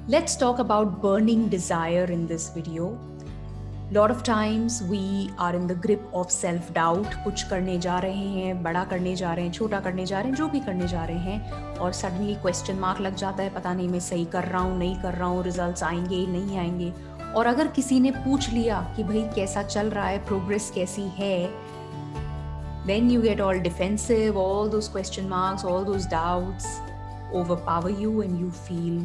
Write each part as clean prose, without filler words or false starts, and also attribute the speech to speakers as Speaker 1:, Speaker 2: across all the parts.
Speaker 1: Let's talk about burning desire in this video. Lot of times we are in the grip of self-doubt. कुछ करने जा रहे हैं, बड़ा करने जा रहे हैं, छोटा करने जा रहे हैं, जो भी करने जा रहे हैं और सडनली क्वेश्चन मार्क लग जाता है, पता नहीं मैं सही कर रहा हूँ, नहीं कर रहा हूँ, रिजल्ट्स आएंगे, नहीं आएंगे। और अगर किसी ने पूछ लिया कि भाई कैसा चल रहा है, प्रोग्रेस कैसी है, then you get all defensive, all those question marks, all those doubts overpower you and you feel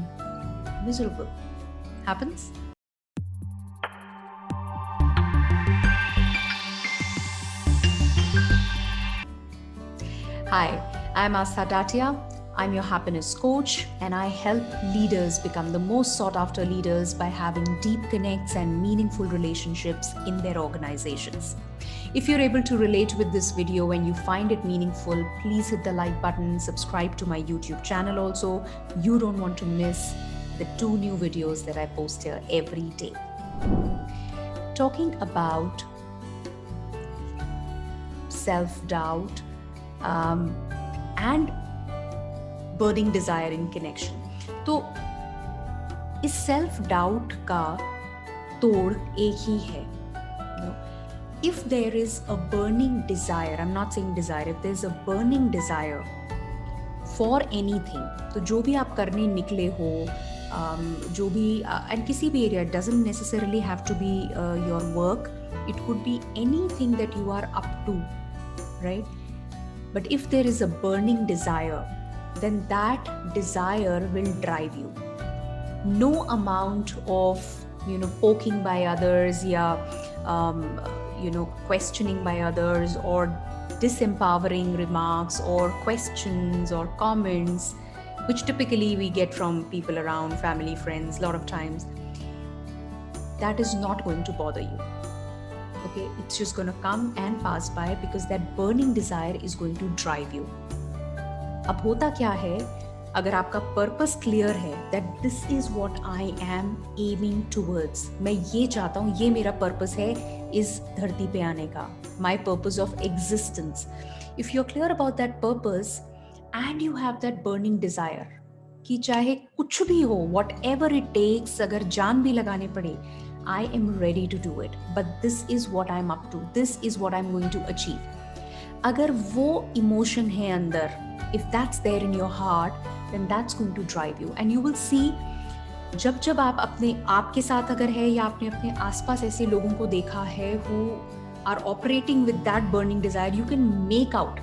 Speaker 1: miserable. Happens? Hi, I'm Astha Datia. I'm your happiness coach, and I help leaders become the most sought after leaders by having deep connects and meaningful relationships in their organizations. If you're able to relate with this video and you find it meaningful, please hit the like button, subscribe to my YouTube channel also. You don't want to miss the 2 new videos that I post here every day. Talking about self-doubt and burning desire in connection. तो इस self-doubt का तोड़ एक ही है. If there is a burning desire, I'm not saying desire, if there's a burning desire for anything, तो जो भी आप करने निकले हो, जो भी and किसी भी area, it doesn't necessarily have to be your work, it could be anything that you are up to, right? But if there is a burning desire, then that desire will drive you. No amount of poking by others, questioning by others, or disempowering remarks or questions or comments, which typically we get from people around, family, friends, a lot of times, that is not going to bother you. Okay, it's just going to come and pass by because that burning desire is going to drive you. अब होता क्या है, अगर आपका purpose clear है that this is what I am aiming towards, मैं ये चाहता हूँ, ये मेरा पर्पस है इस धरती पे आने का, my purpose of existence. If you are clear about that purpose and you have that burning desire कि चाहे कुछ भी हो, वॉट एवर इट टेक्स, अगर जान भी लगाने पड़े, I am ready to do it, but this is what I'm up to, this is what I'm going to achieve. अगर वो emotion है अंदर, if that's there in your heart, then that's going to drive you, and you will see, जब आप अपने आप के साथ अगर है या आपने अपने आसपास ऐसे लोगों को देखा है who are operating with that burning desire, you can make out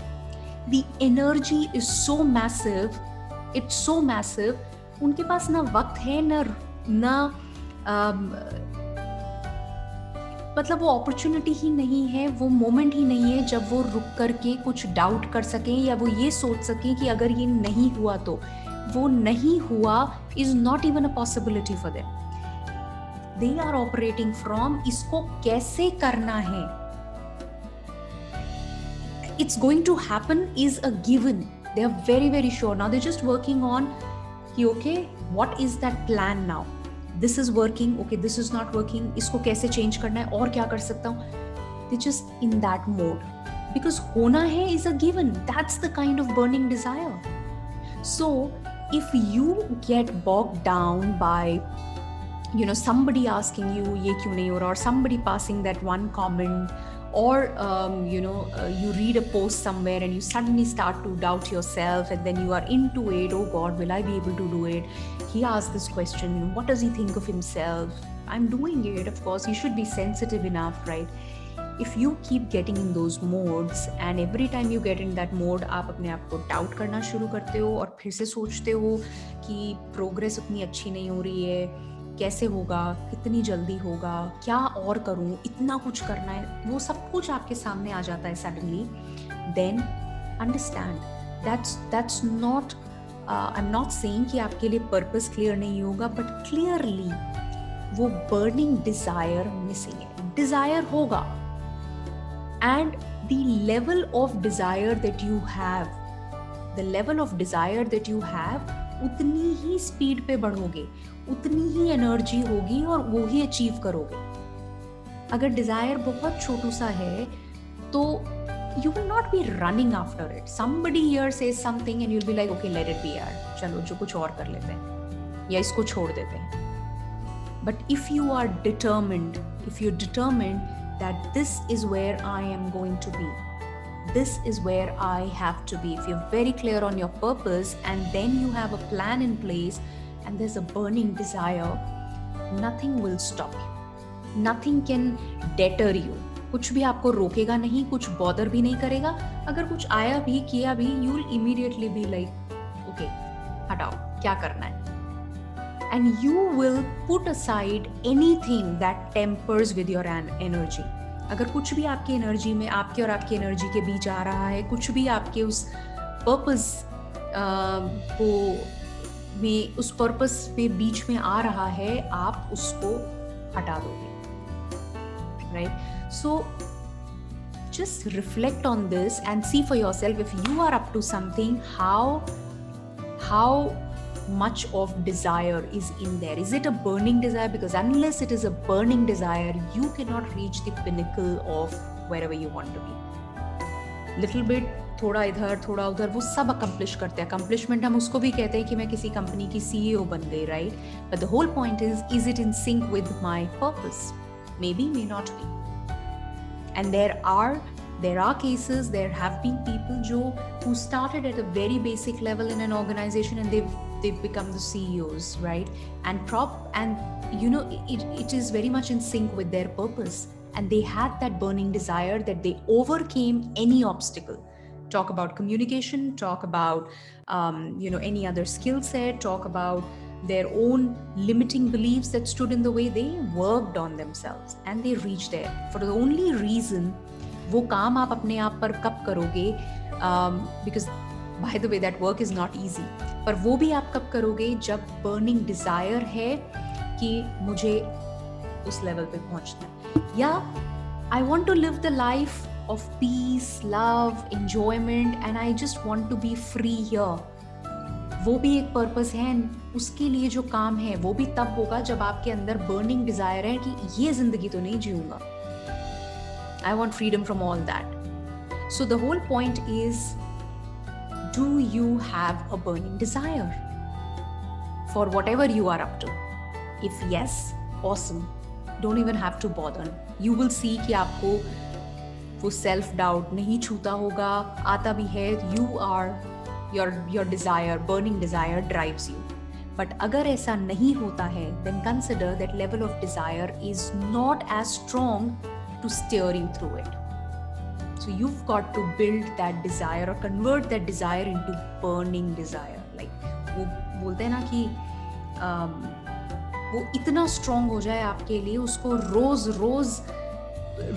Speaker 1: the energy is so massive, it's so massive. उनके पास ना वक्त है ना मतलब वो अपॉर्चुनिटी ही नहीं है, वो मोमेंट ही नहीं है जब वो रुक करके कुछ डाउट कर सकें या वो ये सोच सकें कि अगर ये नहीं हुआ तो वो नहीं हुआ is not even a possibility for them. They are operating from इसको कैसे करना है, it's going to happen is a given. They are very very sure. Now they just working on कि okay what is that plan now, this is working, okay, this is not working, इसको कैसे change करना है और क्या कर सकता हूँ. They're just in that mode because होना है is a given. That's the kind of burning desire. So if you get bogged down by somebody asking you ये क्यों नहीं हो रहा, or somebody passing that one comment, or you read a post somewhere and you suddenly start to doubt yourself, and then you are into it, oh God, will I be able to do it? He asked this question, what does he think of himself? I'm doing it, of course, he should be sensitive enough, right? If you keep getting in those modes, and every time you get in that mode, आप अपने आप को doubt करना शुरू करते हो और फिर से सोचते हो कि प्रोग्रेस उतनी अच्छी नहीं हो रही है, कैसे होगा, कितनी जल्दी होगा, क्या और करूं, इतना कुछ करना है, वो सब कुछ आपके सामने आ जाता है suddenly. Then understand that's not, I am not saying कि आपके लिए पर्पस क्लियर नहीं होगा, बट क्लियरली वो बर्निंग डिजायर मिसिंग है. डिजायर होगा, and the level of desire that you have, the level of desire that you have, उतनी ही स्पीड पे बढ़ोगे, उतनी ही एनर्जी होगी और वो ही अचीव करोगे. अगर डिजायर बहुत छोटू सा है तो you will not be running after it. Somebody here says something and you'll be like, okay, let it be यार, चलो जो कुछ और कर लेते हैं. या इसको छोड़ देते हैं. But if you are determined, if you're determined that this is where I am going to be, this is where I have to be, if you're very clear on your purpose and then you have a plan in place and there's a burning desire, nothing will stop you. Nothing can deter you. कुछ भी आपको रोकेगा नहीं, कुछ bother भी नहीं करेगा. अगर कुछ आया भी किया भी, you will immediately be like, okay, हटाओ, क्या करना है. And you will put aside anything that tampers with your energy. अगर कुछ भी आपकी एनर्जी में, आपके और आपकी एनर्जी के बीच आ रहा है, कुछ भी आपके उस पर्पस को में, उस पर्पस पे बीच में आ रहा है, आप उसको हटा दोगे. Right? So just reflect on this and see for yourself, if you are up to something, how much of desire is in there. Is it a burning desire? Because unless it is a burning desire, you cannot reach the pinnacle of wherever you want to be. Little bit, थोड़ा इधर थोड़ा उधर, वो सब accomplish करते हैं. Accomplishment हम उसको भी कहते हैं कि मैं किसी कंपनी की CEO बन गई, right? But the whole point is it in sync with my purpose? Maybe, may not be. And there are cases, there have been people who started at a very basic level in an organization and they've become the CEOs, right? And you know, it is very much in sync with their purpose, and they had that burning desire that they overcame any obstacle. Talk about communication, talk about any other skill set, talk about their own limiting beliefs that stood in the way. They worked on themselves and they reached there. For the only reason, वो काम आप अपने आप पर कब करोगे, because by the way that work is not easy, पर वो भी आप कब करोगे जब burning desire है कि मुझे उस level पे पहुंचना है. या I want to live the life of peace, love, enjoyment, and I just want to be free here. वो भी एक पर्पस है. उसके लिए जो काम है वो भी तब होगा जब आपके अंदर बर्निंग डिजायर है कि ये जिंदगी तो नहीं जीऊंगा. I want freedom from all that. So the whole point is, do you have a burning desire for whatever you are up to? If yes, awesome, don't even have to bother. You will see कि आपको वो self doubt नहीं छूता होगा. आता भी है, you are your desire, burning desire drives you. But अगर ऐसा नहीं होता है, then consider that level of desire is not as strong to steer you through it. So you've got to build that desire or convert that desire into burning desire. Like वो बोलते हैं ना कि वो इतना strong हो जाए आपके लिए, उसको रोज रोज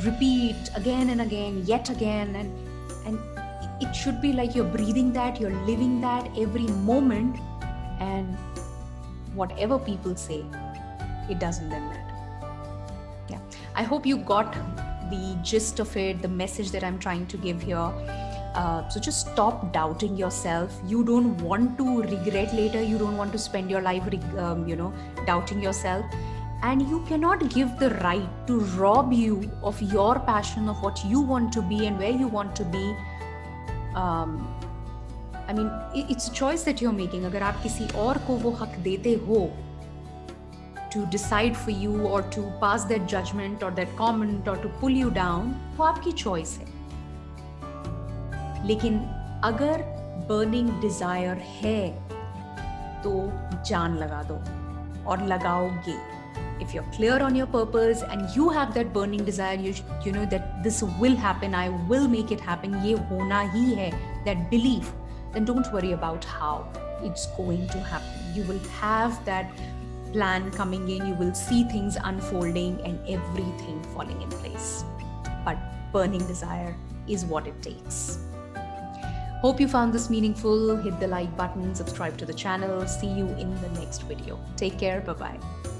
Speaker 1: repeat again and again, yet again, and it should be like you're breathing that, you're living that every moment, and whatever people say, it doesn't then matter. Yeah, I hope you got the gist of it, the message that I'm trying to give here. So just stop doubting yourself. You don't want to regret later. You don't want to spend your life doubting yourself, and you cannot give the right to rob you of your passion, of what you want to be and where you want to be. I mean, it's a choice that you're making. अगर आप किसी और को वो हक देते हो to decide for you or to pass that judgment or that comment or to pull you down, वो आपकी choice है. लेकिन अगर burning desire है तो जान लगा दो और लगाओगे. If you're clear on your purpose and you have that burning desire, you know that this will happen, I will make it happen, ये होना ही है, that belief, then don't worry about how it's going to happen. You will have that plan coming in, you will see things unfolding and everything falling in place. But burning desire is what it takes. Hope you found this meaningful. Hit the like button, subscribe to the channel. See you in the next video. Take care. Bye-bye.